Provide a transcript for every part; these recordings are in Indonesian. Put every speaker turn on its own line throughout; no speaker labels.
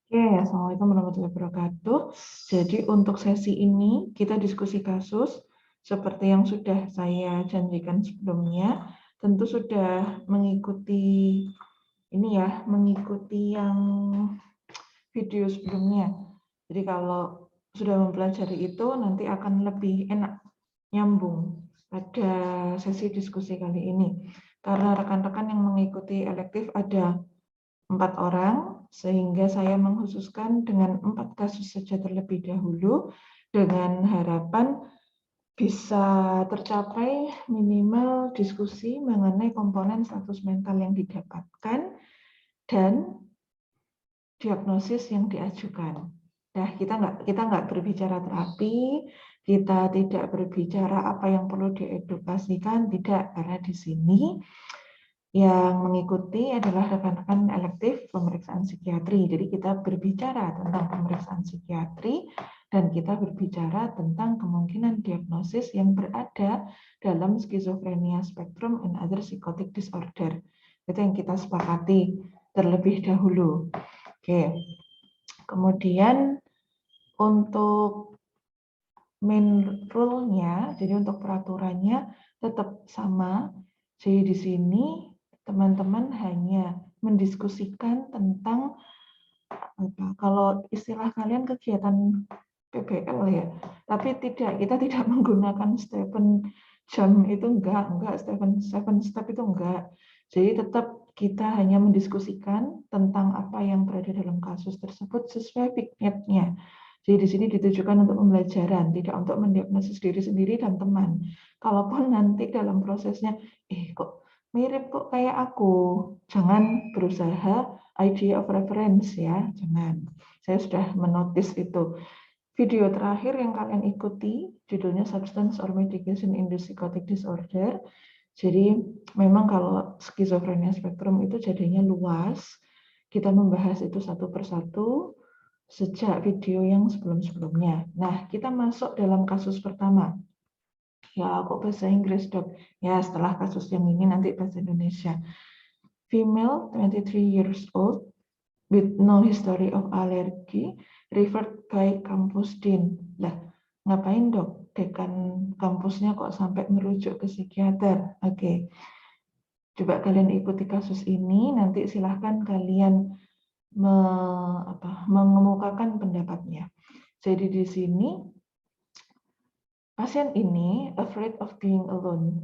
Oke, Assalamualaikum warahmatullahi wabarakatuh. Jadi untuk sesi ini kita diskusi kasus seperti yang sudah saya janjikan sebelumnya. Tentu sudah mengikuti ini ya, mengikuti yang video sebelumnya. Jadi kalau sudah mempelajari itu nanti akan lebih enak nyambung pada sesi diskusi kali ini. Karena rekan-rekan yang mengikuti elektif ada 4 orang, sehingga saya mengkhususkan dengan 4 kasus saja terlebih dahulu, dengan harapan bisa tercapai minimal diskusi mengenai komponen status mental yang didapatkan dan diagnosis yang diajukan. Nah, kita nggak berbicara terapi, kita tidak berbicara apa yang perlu diedukasikan, tidak, karena di sini yang mengikuti adalah rekan-rekan elektif pemeriksaan psikiatri. Jadi kita berbicara tentang pemeriksaan psikiatri dan kita berbicara tentang kemungkinan diagnosis yang berada dalam skizofrenia spektrum and other psychotic disorder. Itu yang kita sepakati terlebih dahulu. Oke. Kemudian untuk main rule-nya, jadi untuk peraturannya tetap sama. Jadi di sini teman-teman hanya mendiskusikan tentang kalau istilah kalian kegiatan PBL ya, tapi kita tidak menggunakan Stephen jam itu enggak Stephen step itu enggak. Jadi tetap kita hanya mendiskusikan tentang apa yang berada dalam kasus tersebut sesuai vignette-nya. Jadi di sini ditujukan untuk pembelajaran, tidak untuk mendiagnosis diri sendiri dan teman. Kalaupun nanti dalam prosesnya, kok mirip kok kayak aku, jangan berusaha idea of reference ya, jangan. Saya sudah menotis itu. Video terakhir yang kalian ikuti, judulnya Substance or Medication in the Psychotic Disorder. Jadi memang kalau skizofrenia spektrum itu jadinya luas, kita membahas itu satu persatu sejak video yang sebelum-sebelumnya. Nah, kita masuk dalam kasus pertama. Ya, kok bahasa Inggris, Dok? Ya, setelah kasus yang ini nanti bahasa Indonesia. Female, 23 years old, with no history of allergy, referred by kampus dean. Lah, ngapain dok? Dekan kampusnya kok sampai merujuk ke psikiater? Oke. Coba kalian ikuti kasus ini, nanti silahkan kalian mengemukakan pendapatnya. Jadi di sini, pasien ini afraid of being alone,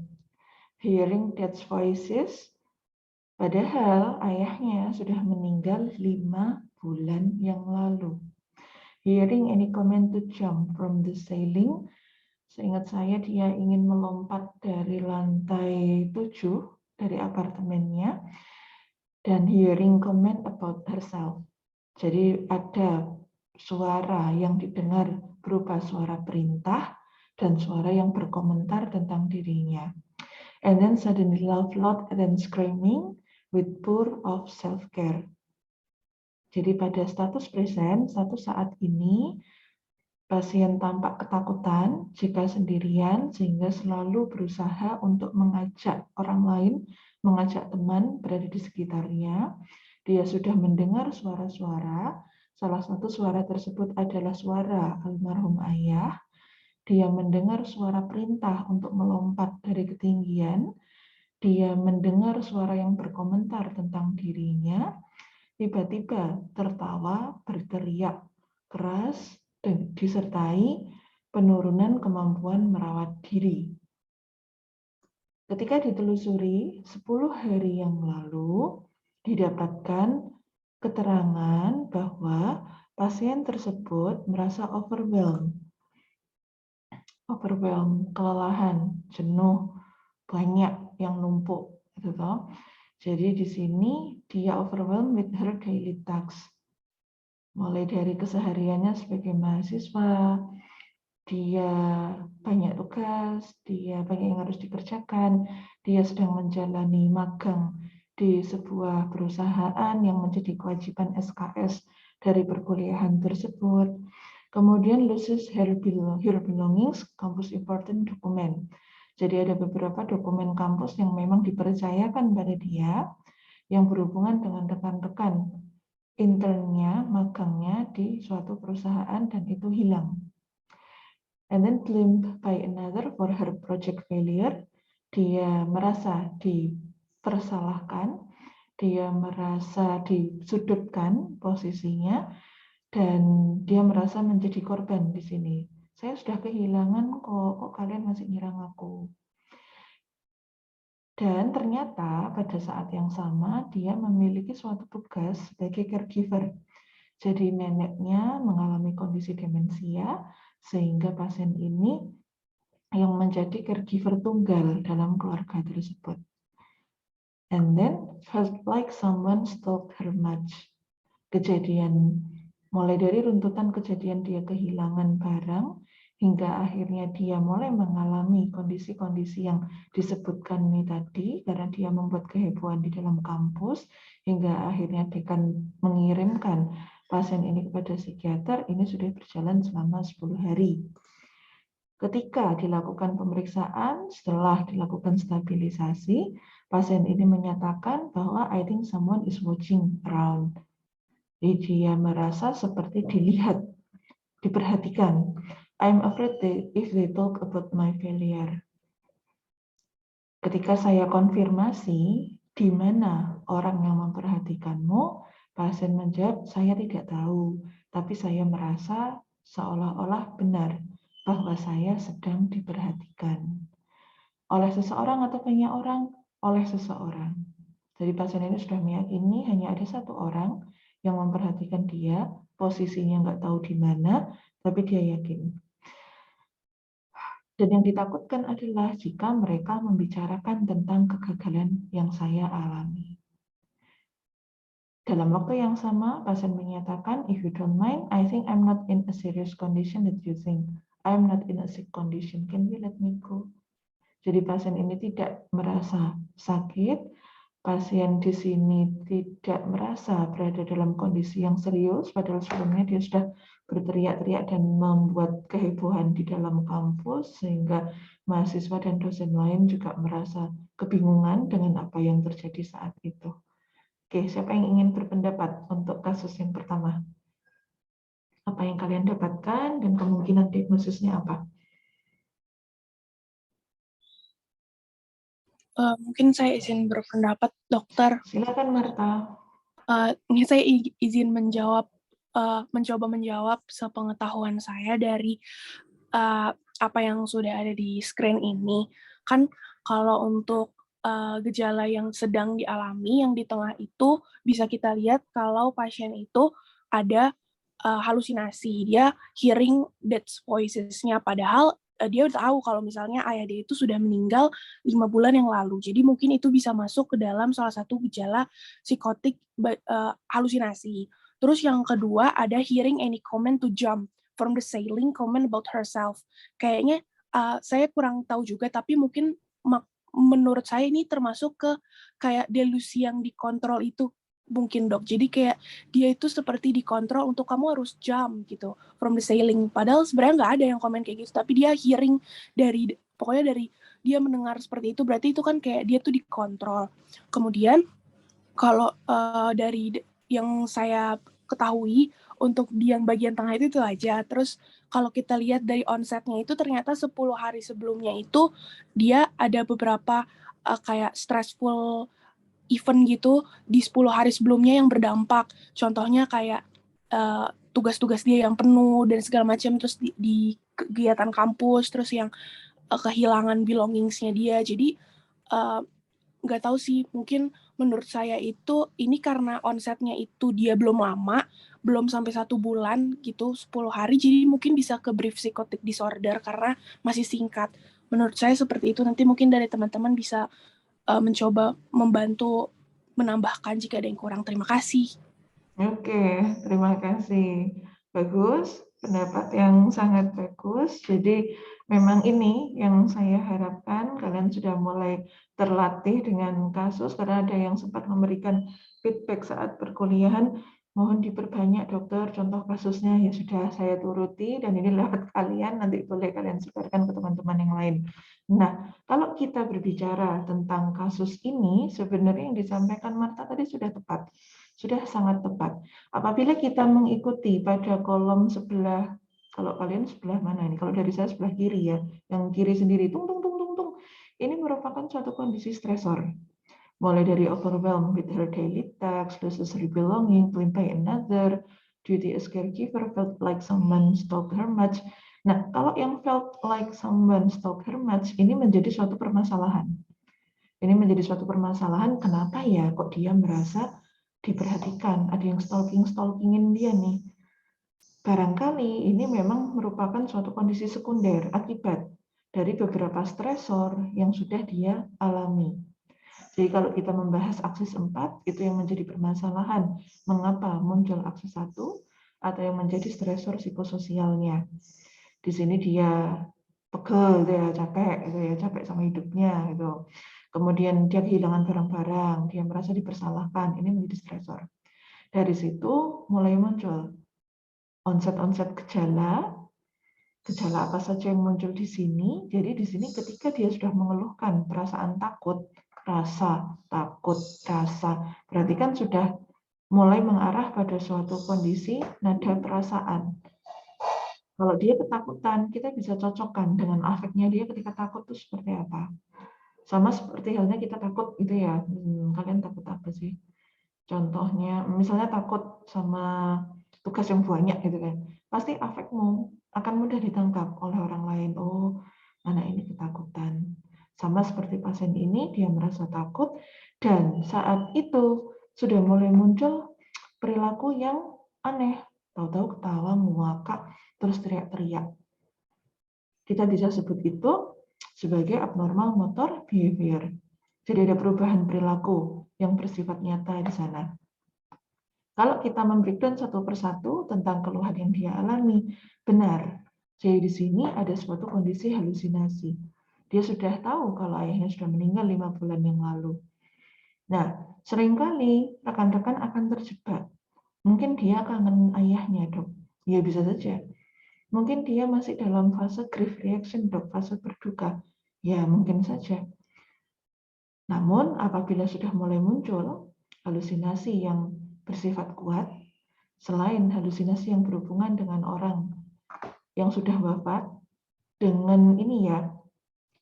hearing dead voices, padahal ayahnya sudah meninggal 5 bulan yang lalu. Hearing any comment to jump from the ceiling, seingat saya dia ingin melompat dari lantai 7 dari apartemennya, dan hearing comment about herself. Jadi ada suara yang didengar berupa suara perintah dan suara yang berkomentar tentang dirinya. And then suddenly laugh loud and then screaming with poor of self-care. Jadi pada status present, satu saat ini pasien tampak ketakutan jika sendirian sehingga selalu berusaha untuk mengajak orang lain, mengajak teman berada di sekitarnya. Dia sudah mendengar suara-suara, salah satu suara tersebut adalah suara almarhum ayah. Dia mendengar suara perintah untuk melompat dari ketinggian. Dia mendengar suara yang berkomentar tentang dirinya. Tiba-tiba tertawa, berteriak keras, dan disertai penurunan kemampuan merawat diri. Ketika ditelusuri 10 hari yang lalu, didapatkan keterangan bahwa pasien tersebut merasa overwhelmed, kelelahan, jenuh, banyak yang numpuk, gitu toh. Jadi di sini dia overwhelmed with her daily tasks. Mulai dari kesehariannya sebagai mahasiswa, dia banyak tugas, dia banyak yang harus dikerjakan, dia sedang menjalani magang di sebuah perusahaan yang menjadi kewajiban SKS dari perkuliahan tersebut. Kemudian loses her belongings, campus important document. Jadi ada beberapa dokumen kampus yang memang dipercayakan pada dia yang berhubungan dengan rekan-rekan internnya, magangnya di suatu perusahaan dan itu hilang. And then blamed by another for her project failure. Dia merasa dipersalahkan, dia merasa disudutkan posisinya, dan dia merasa menjadi korban di sini. Saya sudah kehilangan kok kalian masih nyerang aku. Dan ternyata pada saat yang sama dia memiliki suatu tugas sebagai caregiver. Jadi neneknya mengalami kondisi demensia sehingga pasien ini yang menjadi caregiver tunggal dalam keluarga tersebut. And then felt like someone stalked her much. Kejadian mulai dari runtutan kejadian dia kehilangan barang hingga akhirnya dia mulai mengalami kondisi-kondisi yang disebutkan ini tadi karena dia membuat kehebohan di dalam kampus hingga akhirnya dekan mengirimkan pasien ini kepada psikiater. Ini sudah berjalan selama 10 hari. Ketika dilakukan pemeriksaan, setelah dilakukan stabilisasi, pasien ini menyatakan bahwa I think someone is watching around. Jadi dia merasa seperti dilihat, diperhatikan. I'm afraid if they talk about my failure. Ketika saya konfirmasi, di mana orang yang memperhatikanmu, pasien menjawab, saya tidak tahu, tapi saya merasa seolah-olah benar bahwa saya sedang diperhatikan oleh seseorang atau banyak orang, oleh seseorang. Jadi pasien ini sudah meyakini hanya ada satu orang yang memperhatikan dia, posisinya nggak tahu di mana, tapi dia yakin. Dan yang ditakutkan adalah jika mereka membicarakan tentang kegagalan yang saya alami. Dalam waktu yang sama, pasien menyatakan, if you don't mind, I think I'm not in a serious condition that you think. I'm not in a sick condition. Can you let me go? Jadi pasien ini tidak merasa sakit, pasien di sini tidak merasa berada dalam kondisi yang serius, padahal sebelumnya dia sudah berteriak-teriak dan membuat kehebohan di dalam kampus, sehingga mahasiswa dan dosen lain juga merasa kebingungan dengan apa yang terjadi saat itu. Oke, siapa yang ingin berpendapat untuk kasus yang pertama? Apa yang kalian dapatkan dan kemungkinan diagnosisnya apa?
Mungkin saya izin berpendapat, dokter.
Silakan, Marta.
Ini saya izin mencoba menjawab sepengetahuan saya dari apa yang sudah ada di screen ini. Kan kalau untuk gejala yang sedang dialami, yang di tengah itu bisa kita lihat kalau pasien itu ada halusinasi, dia hearing dead voices-nya, padahal dia tahu kalau misalnya ayah dia itu sudah meninggal 5 bulan yang lalu. Jadi mungkin itu bisa masuk ke dalam salah satu gejala psikotik halusinasi. Terus yang kedua ada hearing any comment to jump from the ceiling comment about herself. Kayaknya saya kurang tahu juga, tapi mungkin menurut saya ini termasuk ke kayak delusi yang dikontrol itu mungkin, Dok. Jadi kayak dia itu seperti dikontrol untuk kamu harus jump gitu from the ceiling. Padahal sebenarnya nggak ada yang komen kayak gitu, tapi dia hearing pokoknya dari dia mendengar seperti itu, berarti itu kan kayak dia tuh dikontrol. Kemudian kalau dari yang saya ketahui untuk di yang bagian tengah itu aja. Terus kalau kita lihat dari onsetnya itu ternyata 10 hari sebelumnya itu dia ada beberapa kayak stressful event gitu di 10 hari sebelumnya yang berdampak. Contohnya kayak tugas-tugas dia yang penuh dan segala macam, terus di kegiatan kampus, terus yang kehilangan belongings-nya dia. Jadi nggak tahu sih, mungkin menurut saya itu ini karena onsetnya itu dia belum lama, belum sampai 1 bulan gitu, 10 hari, jadi mungkin bisa ke brief psychotic disorder karena masih singkat. Menurut saya seperti itu. Nanti mungkin dari teman-teman bisa mencoba membantu menambahkan jika ada yang kurang. Terima kasih.
Oke, terima kasih. Bagus, pendapat yang sangat bagus. Jadi memang ini yang saya harapkan kalian sudah mulai terlatih dengan kasus, karena ada yang sempat memberikan feedback saat perkuliahan, mohon diperbanyak dokter contoh kasusnya. Ya sudah, saya turuti dan ini lewat kalian, nanti boleh kalian sebarkan ke teman-teman yang lain. Nah, kalau kita berbicara tentang kasus ini, sebenarnya yang disampaikan Marta tadi sudah tepat. sudah sangat tepat. Apabila kita mengikuti pada kolom sebelah, kalau kalian sebelah mana ini? Kalau dari saya sebelah kiri ya, yang kiri sendiri, tung tung tung tung tung. Ini merupakan suatu kondisi stresor. Mulai dari overwhelmed with her daily tasks, loses her belonging, blamed by another, duty as caregiver, felt like someone stalked her much. Nah, kalau yang felt like someone stalked her much, ini menjadi suatu permasalahan. Ini menjadi suatu permasalahan, kenapa ya kok dia merasa diperhatikan, ada yang stalkingin dia nih. Barangkali ini memang merupakan suatu kondisi sekunder akibat dari beberapa stresor yang sudah dia alami. Jadi kalau kita membahas aksis 4, itu yang menjadi permasalahan. Mengapa muncul aksis 1, atau yang menjadi stresor psikososialnya. Di sini dia pegel, dia capek sama hidupnya. Gitu. Kemudian dia kehilangan barang-barang, dia merasa dipersalahkan, ini menjadi stresor. Dari situ mulai muncul onset gejala apa saja yang muncul di sini. Jadi di sini ketika dia sudah mengeluhkan perasaan takut, rasa, berarti kan sudah mulai mengarah pada suatu kondisi nada perasaan. Kalau dia ketakutan, kita bisa cocokkan dengan afeknya dia ketika takut itu seperti apa. Sama seperti halnya kita takut gitu ya. Kalian takut apa sih? Contohnya, misalnya takut sama tugas yang banyak gitu kan. Pasti afekmu akan mudah ditangkap oleh orang lain. Oh, anak ini ketakutan. Sama seperti pasien ini, dia merasa takut dan saat itu sudah mulai muncul perilaku yang aneh. Tahu-tahu ketawa, ngakak, terus teriak-teriak. Kita bisa sebut itu sebagai abnormal motor behavior. Jadi ada perubahan perilaku yang bersifat nyata di sana. Kalau kita membreakdown satu persatu tentang keluhan yang dia alami, benar. Jadi di sini ada suatu kondisi halusinasi. Dia sudah tahu kalau ayahnya sudah meninggal 5 bulan yang lalu. Nah, seringkali rekan-rekan akan terjebak. Mungkin dia kangen ayahnya, dok. Ya bisa saja. Mungkin dia masih dalam fase grief reaction, dok, fase berduka. Ya mungkin saja. Namun apabila sudah mulai muncul halusinasi yang bersifat kuat, selain halusinasi yang berhubungan dengan orang yang sudah wafat, dengan ini ya,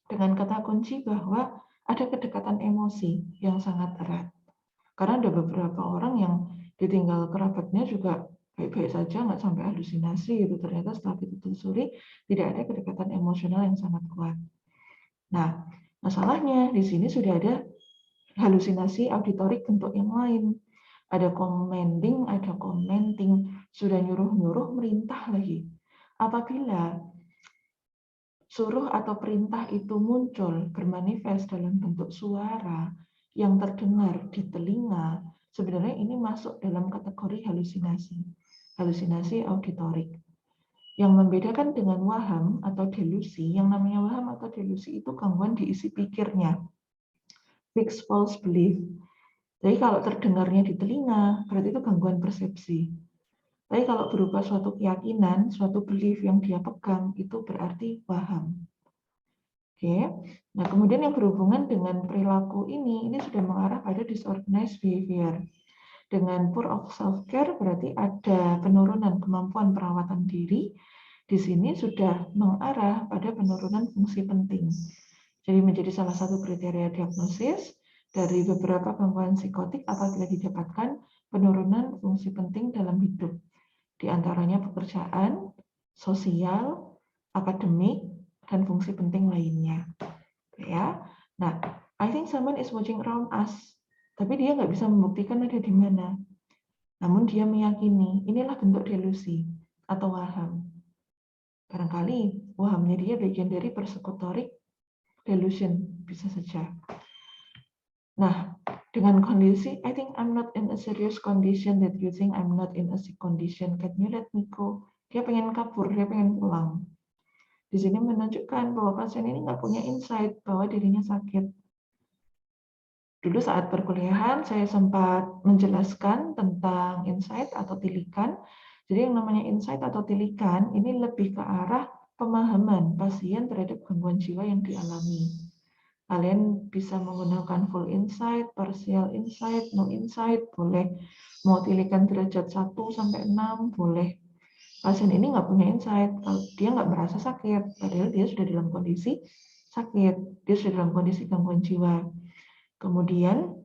dengan kata kunci bahwa ada kedekatan emosi yang sangat erat. Karena ada beberapa orang yang ditinggal kerabatnya juga baik-baik saja, nggak sampai halusinasi gitu. Ternyata setelah ditelusuri tidak ada kedekatan emosional yang sangat kuat. Nah, masalahnya di sini sudah ada halusinasi auditorik bentuk yang lain. Ada commanding, ada commenting, sudah nyuruh-nyuruh, merintah lagi. Apabila suruh atau perintah itu muncul, bermanifest dalam bentuk suara yang terdengar di telinga, sebenarnya ini masuk dalam kategori halusinasi auditorik. Yang membedakan dengan waham atau delusi, yang namanya waham atau delusi itu gangguan di isi pikirnya. Fixed false belief. Jadi kalau terdengarnya di telinga, berarti itu gangguan persepsi. Tapi kalau berupa suatu keyakinan, suatu belief yang dia pegang, itu berarti waham. Oke. Nah, kemudian yang berhubungan dengan perilaku ini sudah mengarah pada disorganized behavior. Dengan poor of self-care berarti ada penurunan kemampuan perawatan diri. Di sini sudah mengarah pada penurunan fungsi penting. Jadi menjadi salah satu kriteria diagnosis dari beberapa gangguan psikotik apabila didapatkan penurunan fungsi penting dalam hidup. Di antaranya pekerjaan, sosial, akademik, dan fungsi penting lainnya. Ya. Nah, I think someone is watching around us. Tapi dia nggak bisa membuktikan ada di mana. Namun dia meyakini inilah bentuk delusi atau waham. Barangkali wahamnya dia bagian dari persekutorik delusion, bisa saja. Nah, dengan kondisi, I think I'm not in a serious condition that you think I'm not in a sick condition. Can you let me go? Dia pengen kabur, dia pengen pulang. Di sini menunjukkan bahwa pasien ini nggak punya insight bahwa dirinya sakit. Dulu saat perkuliahan, saya sempat menjelaskan tentang insight atau tilikan. Jadi yang namanya insight atau tilikan, ini lebih ke arah pemahaman pasien terhadap gangguan jiwa yang dialami. Kalian bisa menggunakan full insight, partial insight, no insight, boleh Mau tilikan derajat 1 sampai 6 boleh. Pasien ini nggak punya insight, kalau dia nggak merasa sakit, padahal dia sudah dalam kondisi sakit, dia sudah dalam kondisi gangguan jiwa. Kemudian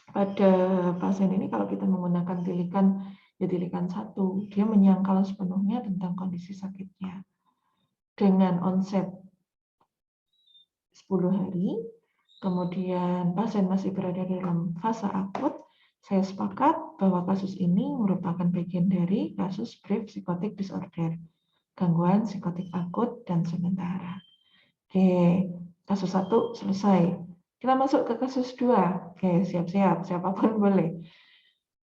pada pasien ini kalau kita menggunakan tilikan, ya tilikan 1, dia menyangkal sepenuhnya tentang kondisi sakitnya. Dengan onset 10 hari, kemudian pasien masih berada dalam fase akut, saya sepakat bahwa kasus ini merupakan bagian dari kasus brief psychotic disorder, gangguan psikotik akut dan sementara. Oke, kasus 1 selesai. Kita masuk ke kasus 2. Oke, siap-siap, siapapun boleh.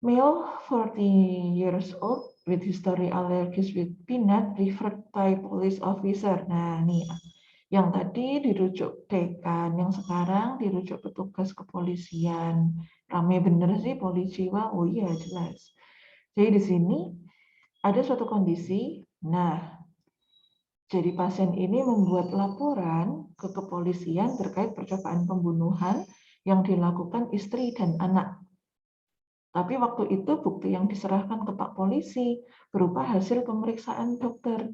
Male 40 years old with history allergies with peanut referred by police officer. Nah, nih yang tadi dirujuk dekan, yang sekarang dirujuk petugas kepolisian. Rame bener sih polisi, wah, oh iya jelas. Jadi di sini ada suatu kondisi, nah jadi pasien ini membuat laporan ke kepolisian terkait percobaan pembunuhan yang dilakukan istri dan anak. Tapi waktu itu bukti yang diserahkan ke Pak Polisi berupa hasil pemeriksaan dokter,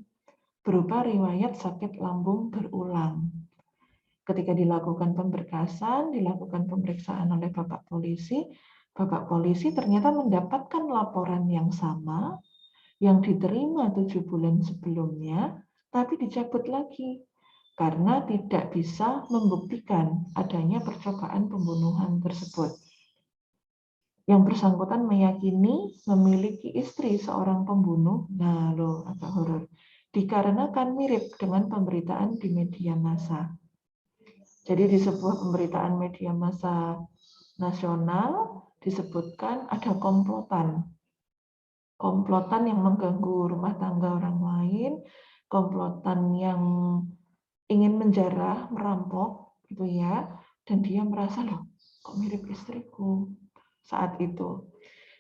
berupa riwayat sakit lambung berulang. Ketika dilakukan pemberkasan, dilakukan pemeriksaan oleh Bapak Polisi ternyata mendapatkan laporan yang sama yang diterima 7 bulan sebelumnya, tapi dicabut lagi karena tidak bisa membuktikan adanya percobaan pembunuhan tersebut. Yang bersangkutan meyakini memiliki istri seorang pembunuh, nah loh agak horor, dikarenakan mirip dengan pemberitaan di media massa. Jadi di sebuah pemberitaan media massa nasional disebutkan ada komplotan yang mengganggu rumah tangga orang lain, komplotan yang ingin menjarah, merampok, gitu ya, dan dia merasa loh, kok mirip istriku saat itu.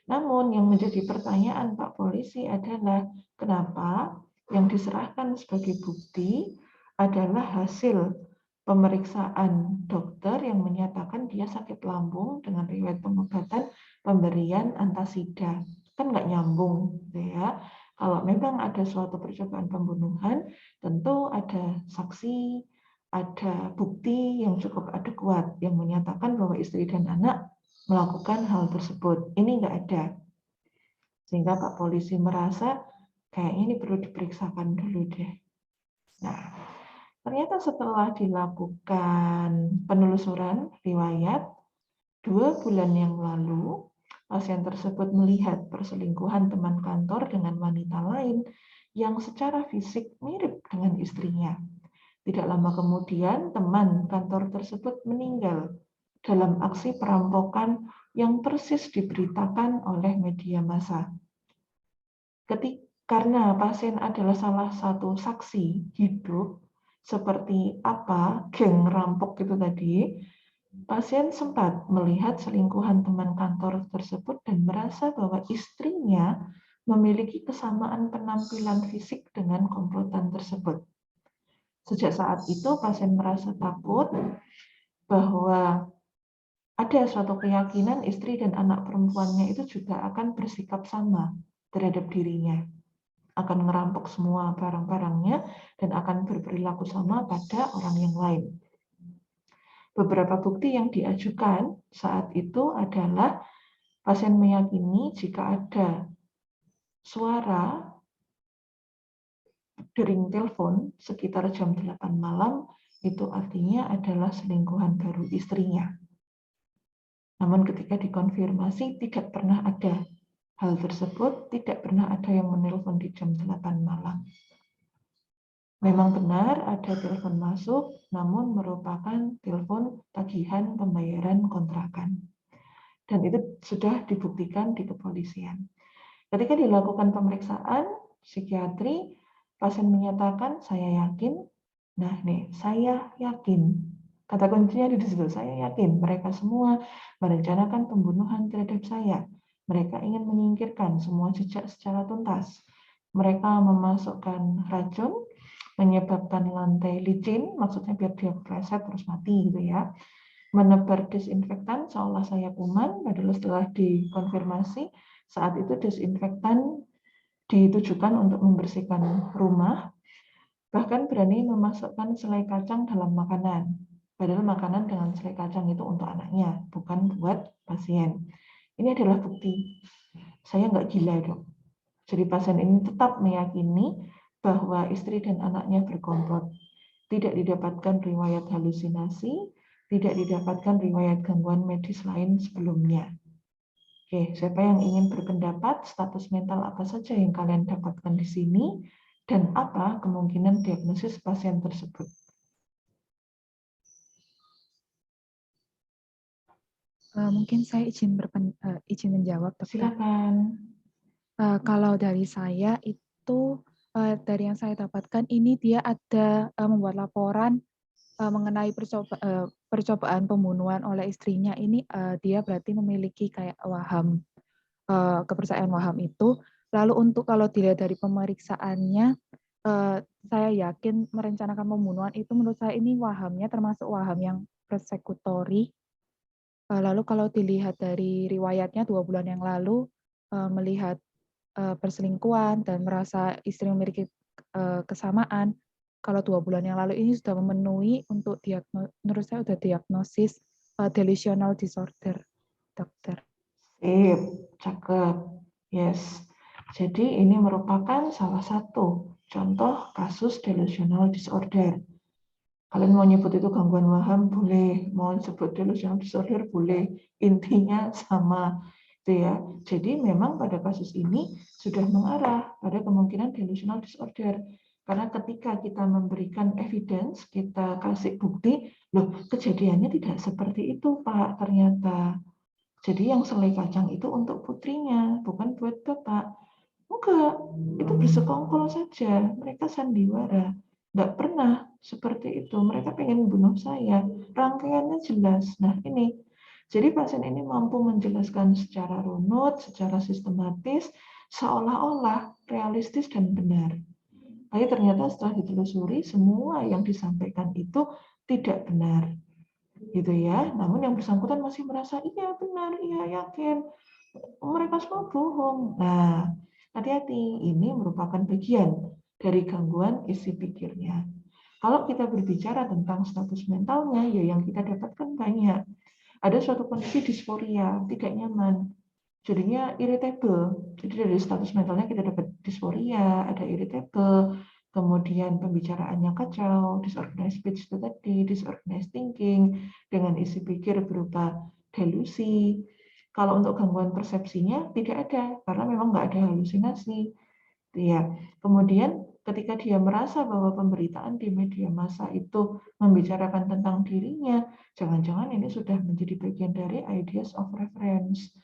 Namun yang menjadi pertanyaan Pak Polisi adalah kenapa yang diserahkan sebagai bukti adalah hasil pemeriksaan dokter yang menyatakan dia sakit lambung dengan riwayat pengobatan pemberian antasida. Kan nggak nyambung, gitu ya. Kalau memang ada suatu percobaan pembunuhan, tentu ada saksi, ada bukti yang cukup adekuat yang menyatakan bahwa istri dan anak melakukan hal tersebut. Ini nggak ada. Sehingga Pak Polisi merasa kayaknya ini perlu diperiksakan dulu deh. Nah, ternyata setelah dilakukan penelusuran riwayat, 2 bulan yang lalu, pasien tersebut melihat perselingkuhan teman kantor dengan wanita lain yang secara fisik mirip dengan istrinya. Tidak lama kemudian, teman kantor tersebut meninggal dalam aksi perampokan yang persis diberitakan oleh media massa. Karena pasien adalah salah satu saksi hidup, seperti apa geng rampok itu tadi, pasien sempat melihat selingkuhan teman kantor tersebut dan merasa bahwa istrinya memiliki kesamaan penampilan fisik dengan komplotan tersebut. Sejak saat itu, pasien merasa takut bahwa ada suatu keyakinan istri dan anak perempuannya itu juga akan bersikap sama terhadap dirinya. Akan merampok semua barang-barangnya dan akan berperilaku sama pada orang yang lain. Beberapa bukti yang diajukan saat itu adalah pasien meyakini jika ada suara dering telepon sekitar jam 8 malam, itu artinya adalah selingkuhan baru istrinya. Namun ketika dikonfirmasi tidak pernah ada hal tersebut, tidak pernah ada yang menelpon di jam 8 malam. Memang benar ada telepon masuk, namun merupakan telepon tagihan pembayaran kontrakan. Dan itu sudah dibuktikan di kepolisian. Ketika dilakukan pemeriksaan psikiatri, pasien menyatakan, saya yakin, nah nih, saya yakin. Kata kuncinya di situ, saya yakin mereka semua merencanakan pembunuhan terhadap saya. Mereka ingin menyingkirkan semua jejak secara tuntas. Mereka memasukkan racun, menyebabkan lantai licin, maksudnya biar dia kepleset terus mati gitu ya. Menebar disinfektan seolah saya kuman, padahal setelah dikonfirmasi Saat itu disinfektan ditujukan untuk membersihkan rumah, bahkan berani memasukkan selai kacang dalam makanan. Padahal makanan dengan selai kacang itu untuk anaknya, bukan buat pasien. Ini adalah bukti. Saya nggak gila dong. Jadi pasien ini tetap meyakini bahwa istri dan anaknya berkomplot. Tidak didapatkan riwayat halusinasi, tidak didapatkan riwayat gangguan medis lain sebelumnya. Oke, siapa yang ingin berpendapat status mental apa saja yang kalian dapatkan di sini dan apa kemungkinan diagnosis pasien tersebut?
Mungkin saya izin menjawab, Dokter.
Silakan.
Kalau dari saya itu dari yang saya dapatkan ini dia ada membuat laporan mengenai percobaan pembunuhan oleh istrinya ini dia berarti memiliki kayak waham kepercayaan waham itu. Lalu untuk kalau dilihat dari pemeriksaannya saya yakin merencanakan pembunuhan itu menurut saya ini wahamnya termasuk waham yang persekutori. Lalu kalau dilihat dari riwayatnya 2 bulan yang lalu melihat perselingkuhan dan merasa istri memiliki kesamaan, kalau 2 bulan yang lalu ini sudah memenuhi untuk menurut saya sudah diagnosis delusional disorder, Dokter.
Sip, cakep. Yes. Jadi ini merupakan salah satu contoh kasus delusional disorder. Kalian mau nyebut itu gangguan waham boleh, mau sebut delusional disorder boleh, intinya sama, itu ya. Jadi memang pada kasus ini sudah mengarah pada kemungkinan delusional disorder. Karena ketika kita memberikan evidence, kita kasih bukti, loh kejadiannya tidak seperti itu Pak ternyata. Jadi yang selai kacang itu untuk putrinya, bukan buat Bapak. Enggak, itu bersekongkol saja. Mereka sandiwara. Enggak pernah seperti itu. Mereka pengen bunuh saya. Rangkaiannya jelas. Nah ini. Jadi pasien ini mampu menjelaskan secara runut, secara sistematis, seolah-olah realistis dan benar. Tapi ternyata setelah ditelusuri, semua yang disampaikan itu tidak benar. Gitu ya. Namun yang bersangkutan masih merasa, iya benar, iya yakin. Mereka semua bohong. Nah, hati-hati, ini merupakan bagian dari gangguan isi pikirnya. Kalau kita berbicara tentang status mentalnya, ya yang kita dapatkan banyak. Ada suatu kondisi disforia, tidak nyaman. Jadinya irritable. Jadi dari status mentalnya kita dapat disforia, ada irritable, kemudian pembicaraannya kacau, disorganized speech itu tadi, disorganized thinking, dengan isi pikir berupa delusi. Kalau untuk gangguan persepsinya tidak ada, karena memang nggak ada halusinasi. Ya. Kemudian ketika dia merasa bahwa pemberitaan di media massa itu membicarakan tentang dirinya, jangan-jangan ini sudah menjadi bagian dari ideas of reference.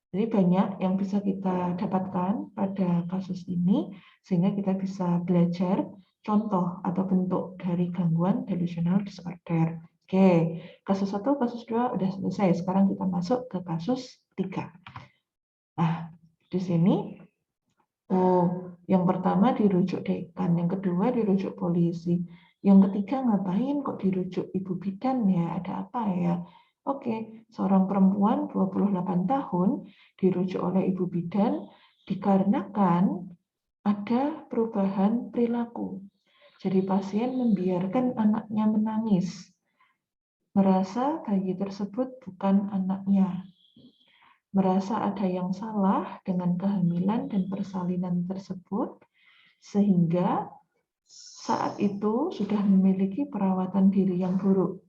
Jadi banyak yang bisa kita dapatkan pada kasus ini, sehingga kita bisa belajar contoh atau bentuk dari gangguan delusional disorder. Oke, kasus 1, kasus 2 udah selesai. Sekarang kita masuk ke kasus 3. Nah, di sini yang pertama dirujuk dekan, yang kedua dirujuk polisi, yang ketiga ngapain kok dirujuk ibu bidan ya, ada apa ya? Oke, seorang perempuan 28 tahun dirujuk oleh ibu bidan dikarenakan ada perubahan perilaku. Jadi pasien membiarkan anaknya menangis, merasa bayi tersebut bukan anaknya, merasa ada yang salah dengan kehamilan dan persalinan tersebut, sehingga saat itu sudah memiliki perawatan diri yang buruk.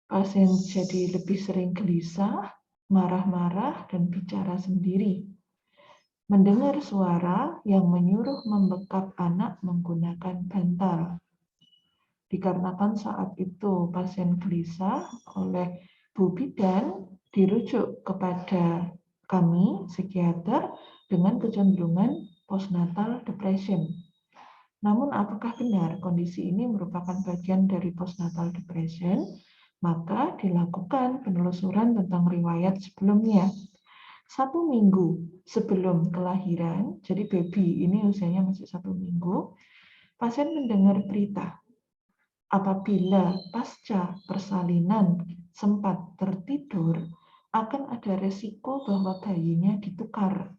Pasien jadi lebih sering gelisah, marah-marah, dan bicara sendiri. Mendengar suara yang menyuruh membekap anak menggunakan bantal. Dikarenakan saat itu pasien gelisah oleh Bu Bidan, dirujuk kepada kami, psikiater, dengan kecenderungan postnatal depression. Namun apakah benar kondisi ini merupakan bagian dari postnatal depression? Maka dilakukan penelusuran tentang riwayat sebelumnya. 1 minggu sebelum kelahiran, jadi baby ini usianya masih 1 minggu, pasien mendengar berita apabila pasca persalinan sempat tertidur akan ada resiko bahwa bayinya ditukar.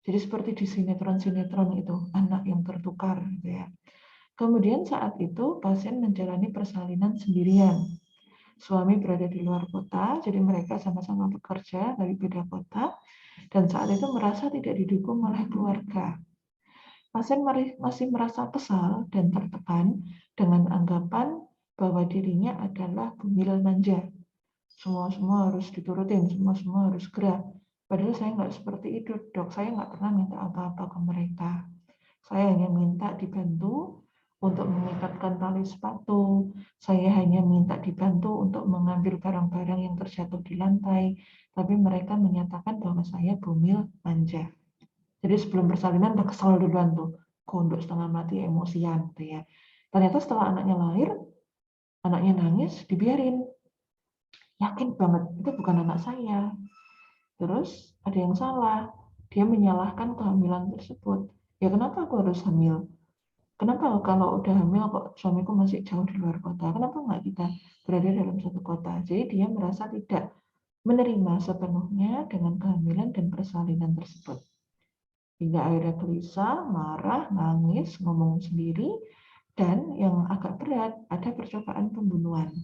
Jadi seperti di sinetron-sinetron itu, anak yang tertukar gitu ya. Kemudian saat itu pasien menjalani persalinan sendirian. Suami berada di luar kota, jadi mereka sama-sama bekerja dari beda kota, dan saat itu merasa tidak didukung oleh keluarga. Pasien masih merasa kesal dan tertekan dengan anggapan bahwa dirinya adalah bumil manja. Semua harus diturutin, semua harus gerak. Padahal saya nggak seperti itu, dok. Saya nggak pernah minta apa-apa ke mereka. Saya hanya minta dibantu untuk mengikatkan tali sepatu. Saya hanya minta dibantu untuk mengambil barang-barang yang terjatuh di lantai. Tapi mereka menyatakan bahwa saya bumil manja. Jadi sebelum persalinan udah kesal duluan tuh. Gondok setengah mati, emosian. Tuh ya. Ternyata setelah anaknya lahir, anaknya nangis, dibiarin. Yakin banget, itu bukan anak saya. Terus ada yang salah. Dia menyalahkan kehamilan tersebut. Ya kenapa aku harus hamil? Kenapa kalau udah hamil kok suamiku masih jauh di luar kota? Kenapa nggak kita berada dalam satu kota? Jadi dia merasa tidak menerima sepenuhnya dengan kehamilan dan persalinan tersebut. Hingga akhirnya gelisah, marah, nangis, ngomong sendiri, dan yang agak berat ada percobaan pembunuhan.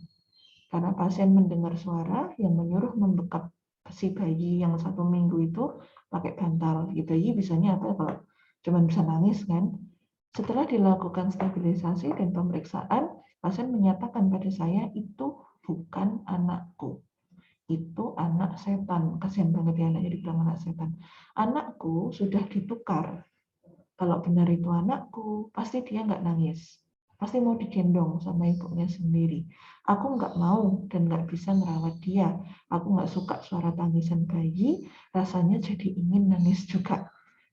Karena pasien mendengar suara yang menyuruh membekap si bayi yang 1 minggu itu pakai bantal. Bayi bisanya apa kalau cuma bisa nangis kan? Setelah dilakukan stabilisasi dan pemeriksaan, pasien menyatakan pada saya itu bukan anakku. Itu anak setan. Kasihan banget ya anaknya dibilang anak setan. Anakku sudah ditukar. Kalau benar itu anakku, pasti dia nggak nangis. Pasti mau digendong sama ibunya sendiri. Aku nggak mau dan nggak bisa merawat dia. Aku nggak suka suara tangisan bayi, rasanya jadi ingin nangis juga.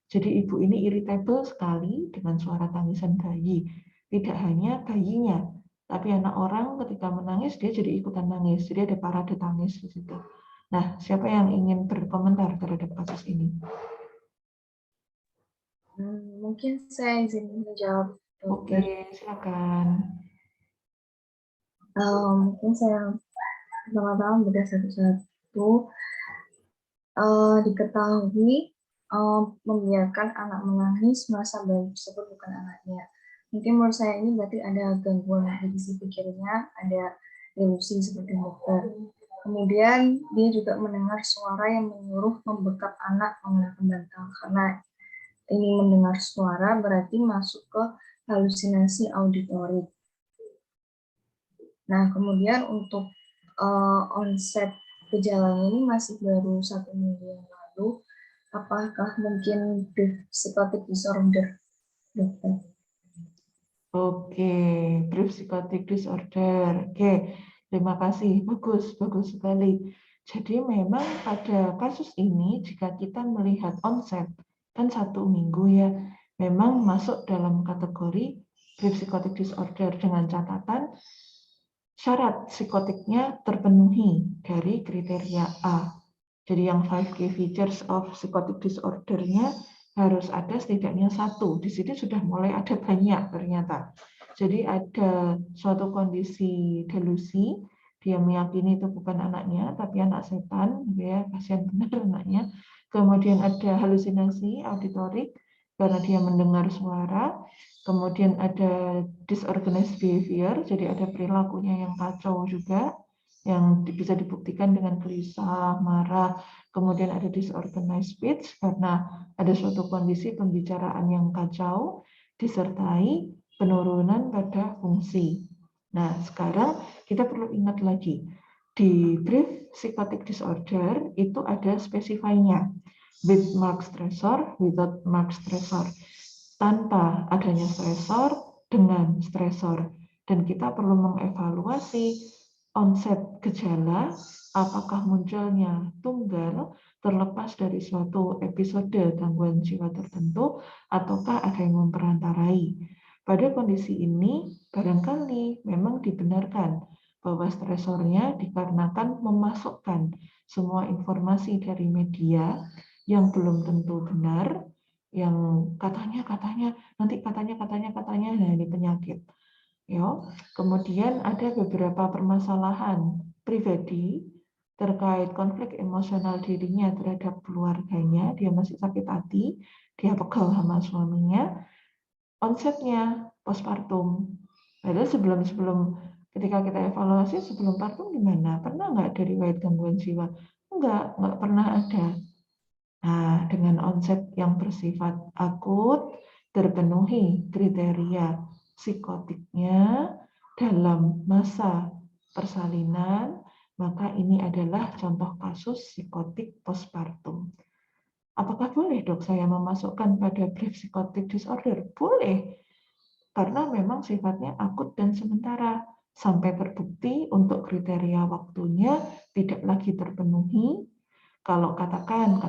Jadi ibu ini irritable sekali dengan suara tangisan bayi. Tidak hanya bayinya, tapi anak orang ketika menangis dia jadi ikutan nangis. Jadi ada parade tangis di situ. Nah, siapa yang ingin berkomentar terhadap kasus ini?
Mungkin saya izin menjawab,
Oke,
dokter.
silakan.
Mungkin saya pertama-tama bedah satu-satu. Diketahui membiarkan anak menangis merasa bayi tersebut bukan anaknya. Mungkin menurut saya ini berarti ada gangguan di sisi pikirnya, ada delusi seperti dokter. Kemudian dia juga mendengar suara yang menyuruh membekap anak menggunakan bantal, karena ini mendengar suara berarti masuk ke halusinasi auditorik. Nah, kemudian untuk onset gejalanya ini masih baru 1 minggu yang lalu. Apakah mungkin psychotic disorder, dokter?
Oke, brief psychotic disorder. Oke, terima kasih. Bagus sekali. Jadi memang pada kasus ini jika kita melihat onset kan 1 minggu ya, memang masuk dalam kategori brief psychotic disorder dengan catatan syarat psikotiknya terpenuhi dari kriteria A. Jadi yang 5 key features of psychotic disorder-nya harus ada setidaknya 1. Di sini sudah mulai ada banyak ternyata. Jadi ada suatu kondisi delusi, dia meyakini itu bukan anaknya, tapi anak setan, ya kasihan benar anaknya. Kemudian ada halusinasi auditorik, karena dia mendengar suara. Kemudian ada disorganized behavior, jadi ada perilakunya yang kacau juga, yang bisa dibuktikan dengan gelisah, marah. Kemudian ada disorganized speech, karena ada suatu kondisi pembicaraan yang kacau, disertai penurunan pada fungsi. Nah, sekarang kita perlu ingat lagi, di brief psychotic disorder itu ada spesifainya, with mark stressor, without mark stressor, tanpa adanya stresor, dengan stresor. Dan kita perlu mengevaluasi onset gejala, apakah munculnya tunggal terlepas dari suatu episode gangguan jiwa tertentu, ataukah ada yang memperantarai. Pada kondisi ini, barangkali memang dibenarkan bahwa stresornya dikarenakan memasukkan semua informasi dari media yang belum tentu benar, yang katanya, nanti katanya, nah ini penyakit. Ya, kemudian ada beberapa permasalahan pribadi terkait konflik emosional dirinya terhadap keluarganya, dia masih sakit hati, dia pegal sama suaminya, onsetnya postpartum. Padahal sebelum ketika kita evaluasi sebelum partum gimana? Pernah nggak ada riwayat gangguan jiwa? Nggak pernah ada. Nah, dengan onset yang bersifat akut, terpenuhi kriteria psikotiknya dalam masa persalinan, maka ini adalah contoh kasus psikotik postpartum. Apakah boleh dok saya memasukkan pada brief psychotic disorder? Boleh, karena memang sifatnya akut dan sementara. Sampai terbukti untuk kriteria waktunya tidak lagi terpenuhi. Kalau katakan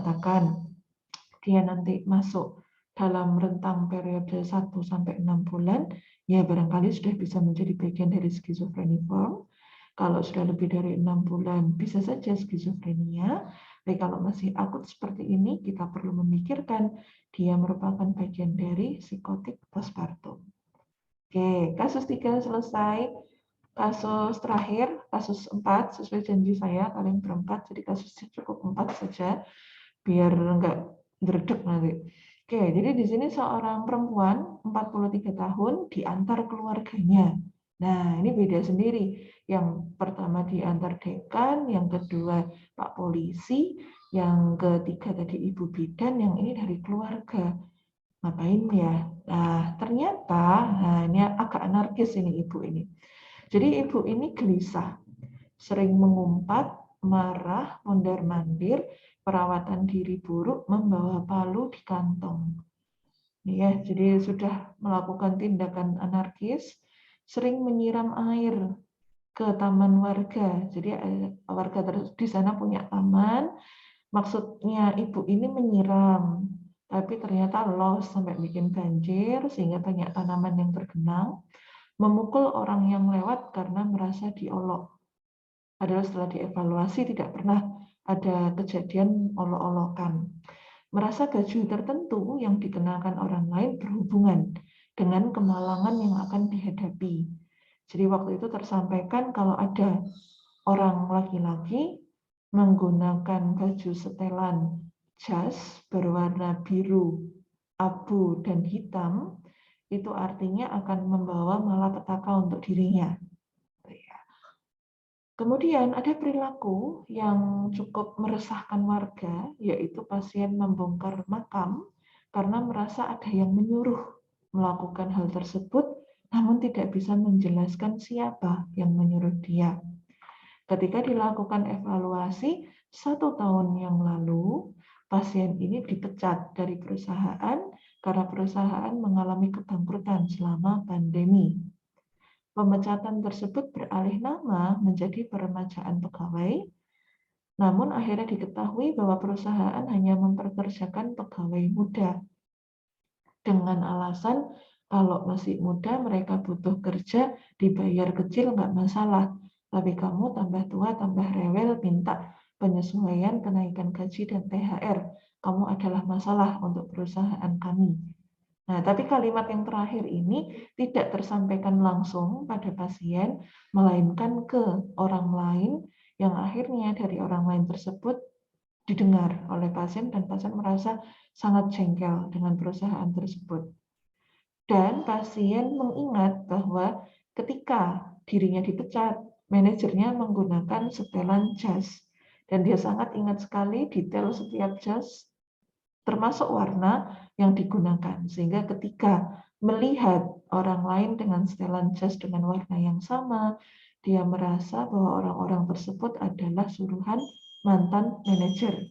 dia nanti masuk dalam rentang periode 1 sampai 6 bulan, ya barangkali sudah bisa menjadi bagian dari skizofreniform. Kalau sudah lebih dari 6 bulan, bisa saja skizofrenia. Tapi kalau masih akut seperti ini, kita perlu memikirkan dia merupakan bagian dari psikotik postpartum. Oke, kasus 3 selesai. Kasus terakhir, kasus 4, sesuai janji saya, kalian berempat, jadi kasusnya cukup 4 saja, biar enggak dredeg nanti. Oke, jadi di sini seorang perempuan 43 tahun diantar keluarganya. Nah, ini beda sendiri. Yang pertama diantar dekan, yang kedua Pak Polisi, yang ketiga tadi Ibu Bidan, yang ini dari keluarga. Ngapain ya? Nah, ternyata, ini agak anarkis ini ibu ini. Jadi ibu ini gelisah, sering mengumpat, marah, mondar-mandir, perawatan diri buruk, membawa palu di kantong. Ya, jadi sudah melakukan tindakan anarkis, sering menyiram air ke taman warga. Jadi warga di sana punya taman, maksudnya ibu ini menyiram, tapi ternyata loss sampai bikin banjir sehingga banyak tanaman yang tergenang, memukul orang yang lewat karena merasa diolok. Padahal setelah dievaluasi tidak pernah ada kejadian olok-olokan. Merasa baju tertentu yang dikenakan orang lain berhubungan dengan kemalangan yang akan dihadapi. Jadi waktu itu tersampaikan kalau ada orang laki-laki menggunakan baju setelan jas berwarna biru, abu, dan hitam, itu artinya akan membawa malapetaka untuk dirinya. Kemudian ada perilaku yang cukup meresahkan warga, yaitu pasien membongkar makam karena merasa ada yang menyuruh melakukan hal tersebut, namun tidak bisa menjelaskan siapa yang menyuruh dia. Ketika dilakukan evaluasi 1 tahun yang lalu, pasien ini dipecat dari perusahaan karena perusahaan mengalami kebangkrutan selama pandemi. Pemecatan tersebut beralih nama menjadi peremajaan pegawai, namun akhirnya diketahui bahwa perusahaan hanya mempekerjakan pegawai muda dengan alasan kalau masih muda mereka butuh kerja, dibayar kecil nggak masalah. Tapi kamu tambah tua, tambah rewel, minta penyesuaian kenaikan gaji dan THR. Kamu adalah masalah untuk perusahaan kami. Nah, tapi kalimat yang terakhir ini tidak tersampaikan langsung pada pasien, melainkan ke orang lain yang akhirnya dari orang lain tersebut didengar oleh pasien dan pasien merasa sangat jengkel dengan perusahaan tersebut. Dan pasien mengingat bahwa ketika dirinya dipecat, manajernya menggunakan setelan jas. Dan dia sangat ingat sekali detail setiap jas, termasuk warna yang digunakan. Sehingga ketika melihat orang lain dengan setelan jas dengan warna yang sama, dia merasa bahwa orang-orang tersebut adalah suruhan mantan manajer.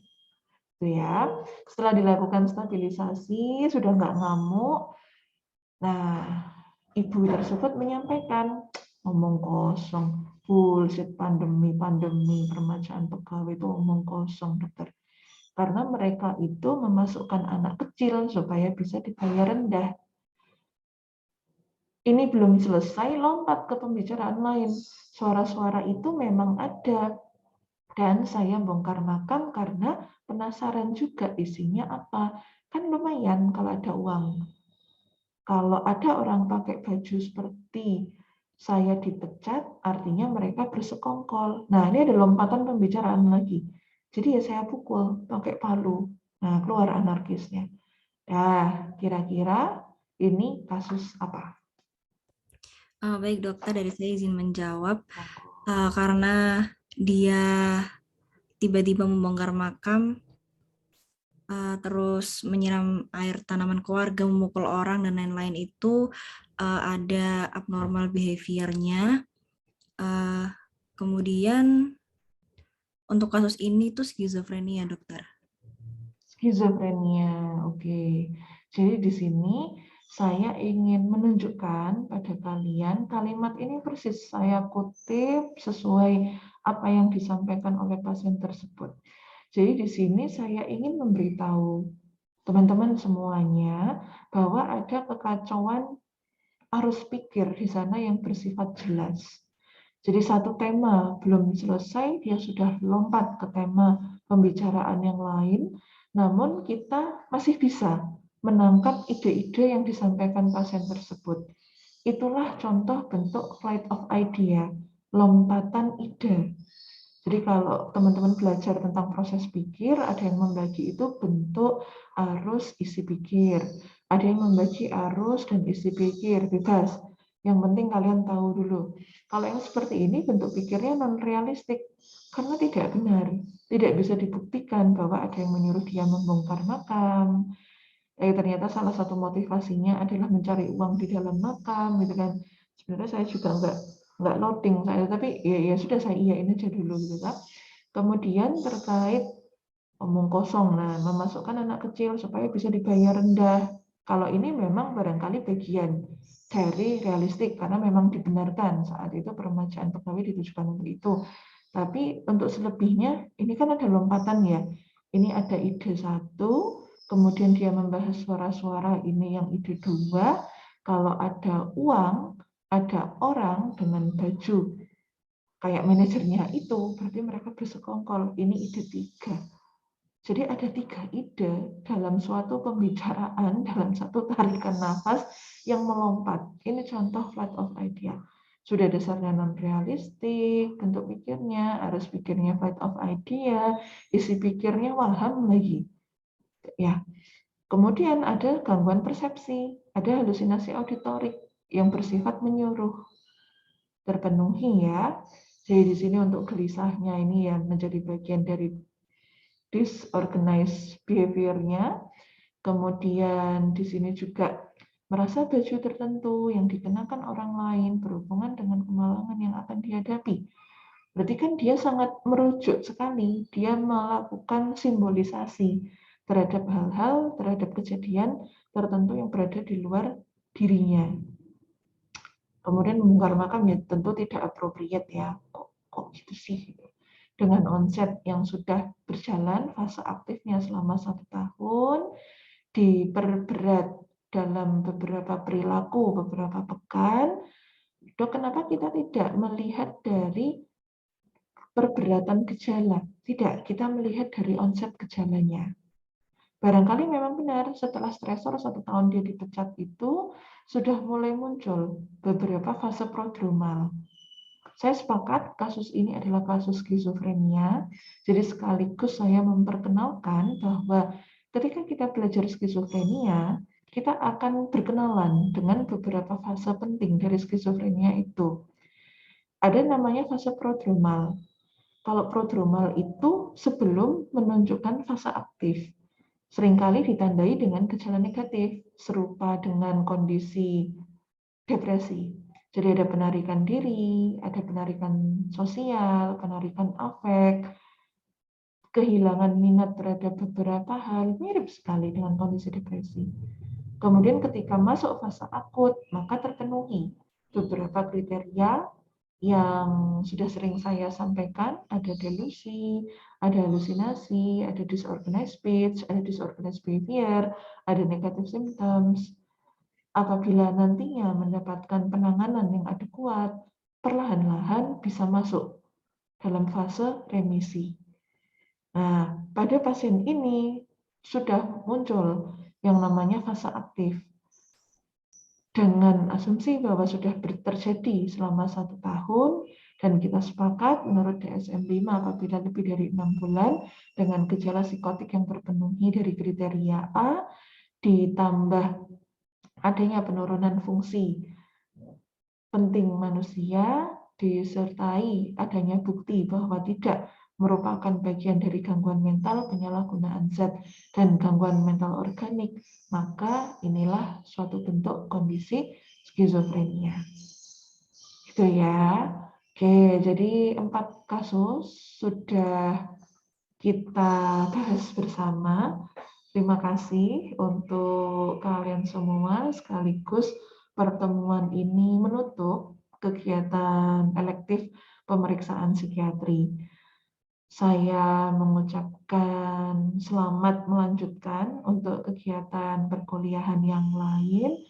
Ya, setelah dilakukan stabilisasi, sudah nggak ngamuk. Nah, ibu tersebut menyampaikan, omong kosong, bullshit, pandemi, permajaan pegawai itu omong kosong, dokter. Karena mereka itu memasukkan anak kecil supaya bisa dibayar rendah. Ini belum selesai, lompat ke pembicaraan lain. Suara-suara itu memang ada. Dan saya bongkar makam karena penasaran juga isinya apa. Kan lumayan kalau ada uang. Kalau ada orang pakai baju seperti saya dipecat, artinya mereka bersekongkol. Nah, ini ada lompatan pembicaraan lagi. Jadi ya saya pukul pakai palu. Nah, keluar anarkisnya. Nah, kira-kira ini kasus apa?
Baik dokter, dari saya izin menjawab. Karena dia tiba-tiba membongkar makam, terus menyiram air tanaman keluarga, memukul orang, dan lain-lain itu ada abnormal behavior-nya. Kemudian untuk kasus ini tuh skizofrenia, dokter.
Skizofrenia, oke. Jadi di sini saya ingin menunjukkan pada kalian kalimat ini persis saya kutip sesuai apa yang disampaikan oleh pasien tersebut. Jadi di sini saya ingin memberitahu teman-teman semuanya bahwa ada kekacauan arus pikir di sana yang bersifat jelas. Jadi satu tema belum selesai, dia sudah lompat ke tema pembicaraan yang lain, namun kita masih bisa menangkap ide-ide yang disampaikan pasien tersebut. Itulah contoh bentuk flight of idea, lompatan ide. Jadi kalau teman-teman belajar tentang proses pikir, ada yang membagi itu bentuk, arus, isi pikir. Ada yang membagi arus dan isi pikir, bebas. Yang penting kalian tahu dulu. Kalau yang seperti ini bentuk pikirnya non-realistik, karena tidak benar. Tidak bisa dibuktikan bahwa ada yang menyuruh dia membongkar makam. Ternyata salah satu motivasinya adalah mencari uang di dalam makam, gitu kan. Sebenarnya saya juga nggak loading saya, tapi ya sudah saya iyain aja dulu gitu kan. Kemudian terkait omong kosong, nah memasukkan anak kecil supaya bisa dibayar rendah. Kalau ini memang barangkali bagian dari realistik karena memang dibenarkan saat itu peremajaan pegawai ditujukan untuk itu. Tapi untuk selebihnya ini kan ada lompatan ya. Ini ada ide satu, kemudian dia membahas suara-suara, ini yang ide dua. Kalau ada uang, ada orang dengan baju kayak manajernya itu, berarti mereka bersekongkol. Ini ide tiga. Jadi ada tiga ide dalam suatu pembicaraan, dalam satu tarikan nafas yang melompat. Ini contoh flight of idea. Sudah dasarnya non-realistik, bentuk pikirnya, arus pikirnya flight of idea, isi pikirnya waham lagi. Ya. Kemudian ada gangguan persepsi, ada halusinasi auditorik yang bersifat menyuruh. Terpenuhi ya. Jadi di sini untuk gelisahnya ini ya menjadi bagian dari disorganized behavior-nya. Kemudian di sini juga merasa baju tertentu yang dikenakan orang lain berhubungan dengan kemalangan yang akan dihadapi. Berarti kan dia sangat merujuk sekali, dia melakukan simbolisasi terhadap hal-hal, terhadap kejadian tertentu yang berada di luar dirinya. Kemudian membongkar makam ya tentu tidak appropriate ya, kok gitu sih. Dengan onset yang sudah berjalan fase aktifnya selama 1 tahun, diperberat dalam beberapa perilaku, beberapa pekan. Dok, kenapa kita tidak melihat dari perberatan gejala? Tidak, kita melihat dari onset gejalanya. Barangkali memang benar setelah stresor 1 tahun dia dipecat itu sudah mulai muncul beberapa fase prodromal. Saya sepakat kasus ini adalah kasus skizofrenia, jadi sekaligus saya memperkenalkan bahwa ketika kita belajar skizofrenia, kita akan berkenalan dengan beberapa fase penting dari skizofrenia itu. Ada namanya fase prodromal. Kalau prodromal itu sebelum menunjukkan fase aktif. Seringkali ditandai dengan gejala negatif, serupa dengan kondisi depresi. Jadi ada penarikan diri, ada penarikan sosial, penarikan afek, kehilangan minat terhadap beberapa hal, mirip sekali dengan kondisi depresi. Kemudian ketika masuk fase akut, maka terpenuhi beberapa kriteria yang sudah sering saya sampaikan, ada delusi, ada halusinasi, ada disorganized speech, ada disorganized behavior, ada negative symptoms. Apabila nantinya mendapatkan penanganan yang adekuat, perlahan-lahan bisa masuk dalam fase remisi. Nah, pada pasien ini sudah muncul yang namanya fase aktif. dengan asumsi bahwa sudah terjadi selama 1 tahun, dan kita sepakat menurut DSM-5 apabila lebih dari 6 bulan dengan gejala psikotik yang terpenuhi dari kriteria A, ditambah adanya penurunan fungsi penting manusia, disertai adanya bukti bahwa tidak merupakan bagian dari gangguan mental, penyalahgunaan zat, dan gangguan mental organik, maka inilah suatu bentuk kondisi skizofrenia. Gitu ya. Oke, jadi 4 kasus sudah kita bahas bersama. Terima kasih untuk kalian semua, sekaligus pertemuan ini menutup kegiatan elektif pemeriksaan psikiatri. Saya mengucapkan selamat melanjutkan untuk kegiatan perkuliahan yang lain.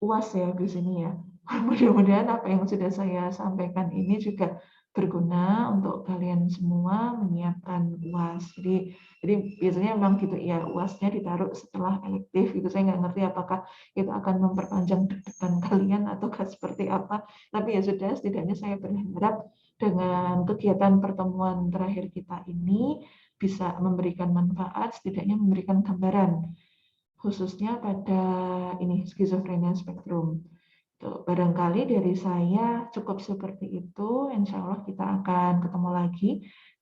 UAS ya di sini ya. Mudah-mudahan apa yang sudah saya sampaikan ini juga berguna untuk kalian semua menyiapkan UAS. Jadi biasanya memang gitu ya, UAS-nya ditaruh setelah elektif gitu. Saya nggak ngerti apakah itu akan memperpanjang deg-degan kalian ataukah seperti apa. Tapi ya sudah, setidaknya saya berharap dengan kegiatan pertemuan terakhir kita ini bisa memberikan manfaat, setidaknya memberikan gambaran khususnya pada ini skizofrenia spektrum. Tuh, barangkali dari saya cukup seperti itu. Insya Allah kita akan ketemu lagi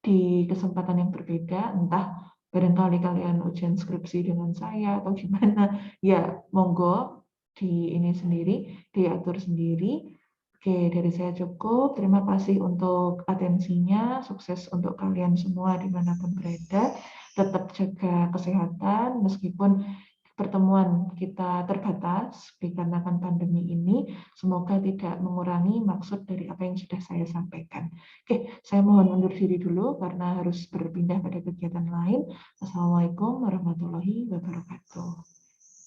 di kesempatan yang berbeda. Entah barangkali kalian ujian skripsi dengan saya atau gimana. Ya, monggo di ini sendiri, diatur sendiri. Oke, dari saya cukup. Terima kasih untuk atensinya. Sukses untuk kalian semua dimanapun berada. Tetap jaga kesehatan meskipun pertemuan kita terbatas dikarenakan pandemi ini. Semoga tidak mengurangi maksud dari apa yang sudah saya sampaikan. Oke, saya mohon undur diri dulu karena harus berpindah pada kegiatan lain. Assalamualaikum warahmatullahi wabarakatuh.